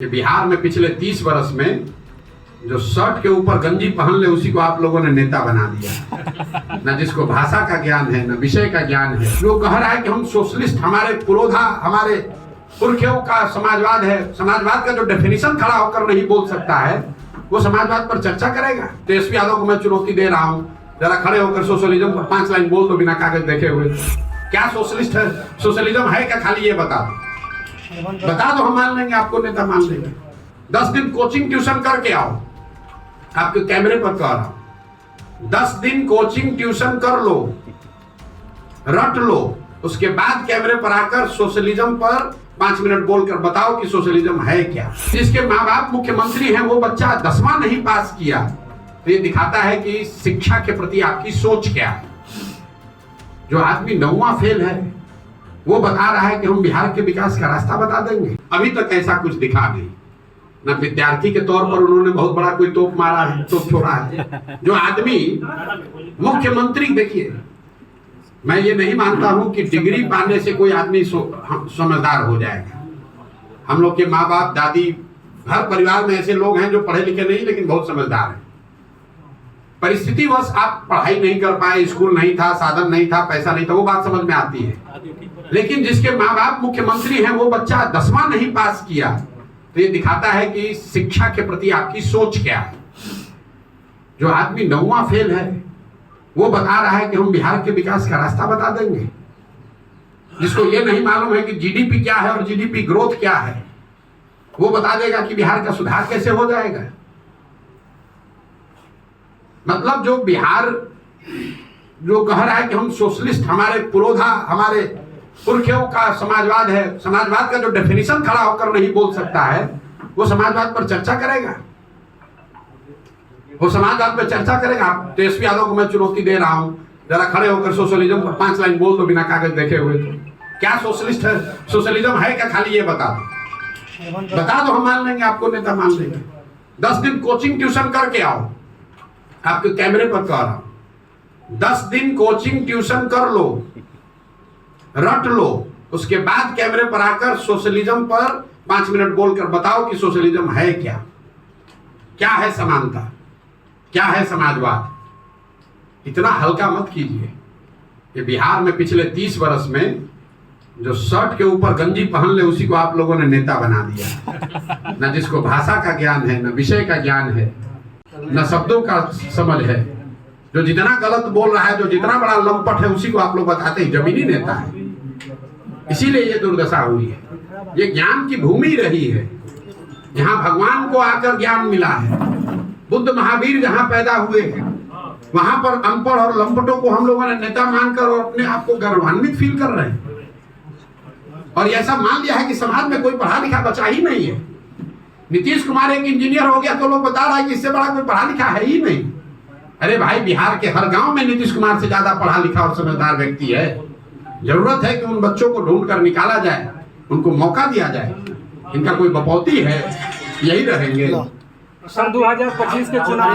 कि बिहार में पिछले 30 वर्ष में जो शर्ट के ऊपर गंजी पहन ले उसी को आप लोगों ने नेता बना दिया। न जिसको भाषा का ज्ञान है, न विषय का ज्ञान है। जो कह रहा है कि हम सोशलिस्ट, हमारे पुरोधा, हमारे पुरखों का समाजवाद है। समाजवाद का जो डेफिनेशन खड़ा होकर नहीं बोल सकता है, वो समाजवाद पर चर्चा करेगा। तेजस्वी यादव को मैं चुनौती दे रहा हूँ, जरा खड़े होकर सोशलिज्म पर 5 लाइन बोल दो बिना कागज देखे हुए। क्या सोशलिस्ट है? सोशलिज्म है क्या? खाली ये बता दो, हम मान लेंगे, आपको नेता मान लेंगे। 10 दिन कोचिंग ट्यूशन करके आओ, आपके कैमरे पर कह रहा हूं। 10 दिन कोचिंग ट्यूशन कर लो, रट लो, उसके बाद कैमरे पर आकर सोशलिज्म पर 5 मिनट बोलकर बताओ कि सोशलिज्म है क्या। जिसके माँ बाप मुख्यमंत्री हैं, वो बच्चा 10वां नहीं पास किया, तो ये दिखाता है कि शिक्षा के प्रति आपकी सोच क्या है। जो आदमी 9वां फेल है, वो बता रहा है कि हम बिहार के विकास का रास्ता बता देंगे। अभी तक ऐसा कुछ दिखा नहीं। न विद्यार्थी के तौर पर उन्होंने बहुत बड़ा कोई तोप मारा है, तोप छोड़ा है। जो आदमी मुख्यमंत्री, देखिए, मैं ये नहीं मानता हूं कि डिग्री पाने से कोई आदमी समझदार हो जाएगा। हम लोग के माँ बाप, दादी, हर परिवार में ऐसे लोग हैं जो पढ़े लिखे नहीं लेकिन बहुत समझदार हैं। परिस्थितिवश आप पढ़ाई नहीं कर पाए, स्कूल नहीं था, साधन नहीं था, पैसा नहीं था, वो बात समझ में आती है। लेकिन जिसके माँ बाप मुख्यमंत्री हैं, वो बच्चा 10वां नहीं पास किया, तो ये दिखाता है कि शिक्षा के प्रति आपकी सोच क्या है। जो आदमी 9वां फेल है, वो बता रहा है कि हम बिहार के विकास का रास्ता बता देंगे। जिसको ये नहीं मालूम है कि जीडीपी क्या है और जीडीपी ग्रोथ क्या है, वो बता देगा कि बिहार का सुधार कैसे हो जाएगा। मतलब जो बिहार जो कह रहा है कि हम सोशलिस्ट, हमारे पुरोधा, हमारे पुरखों का समाजवाद है। समाजवाद का जो डेफिनेशन खड़ा होकर नहीं बोल सकता है, वो समाजवाद पर चर्चा करेगा। वो समाजवाद पर चर्चा करेगा। तेजस्वी यादव को मैं चुनौती दे रहा हूं, जरा खड़े होकर सोशलिज्म पर 5 लाइन बोल दो बिना कागज देखे हुए। तो क्या सोशलिस्ट है? सोशलिज्म है क्या? खाली ये बता दो, हम मान लेंगे, आपको नेता मान लेंगे। 10 दिन कोचिंग ट्यूशन करके आओ, आपके कैमरे पर कह रहा हूं। 10 दिन कोचिंग ट्यूशन कर लो, रट लो, उसके बाद कैमरे पर आकर सोशलिज्म पर 5 मिनट बोलकर बताओ कि सोशलिज्म है क्या। क्या है समानता, क्या है समाजवाद। इतना हल्का मत कीजिए कि बिहार में पिछले 30 वर्ष में जो शर्ट के ऊपर गंजी पहन ले उसी को आप लोगों ने नेता बना दिया। न जिसको भाषा का ज्ञान है, न विषय का ज्ञान है, न शब्दों का समझ है। जो जितना गलत बोल रहा है, जो जितना बड़ा लंपट है, उसी को आप लोग बताते हैं जमीनी नेता है। इसीलिए ये दुर्दशा हुई है। ये ज्ञान की भूमि रही है, जहां भगवान को आकर ज्ञान मिला है। बुद्ध महावीर जहां पैदा हुए हैं, वहां पर अनपढ़ और लंपटों को हम लोगों ने नेता मानकर और अपने आप को गर्वान्वित फील कर रहे हैं। और ऐसा मान लिया है कि समाज में कोई पढ़ा लिखा बचा ही नहीं है। नीतीश कुमार एक इंजीनियर हो गया तो लोग बता रहा है कि इससे बड़ा कोई पढ़ा लिखा है ही नहीं। अरे भाई, बिहार के हर गांव में नीतीश कुमार से ज्यादा पढ़ा लिखा और समझदार व्यक्ति है। जरूरत है कि उन बच्चों को ढूंढ कर निकाला जाए, उनको मौका दिया जाए। इनका कोई बपौती है, यही रहेंगे। सन 2025 के चुनाव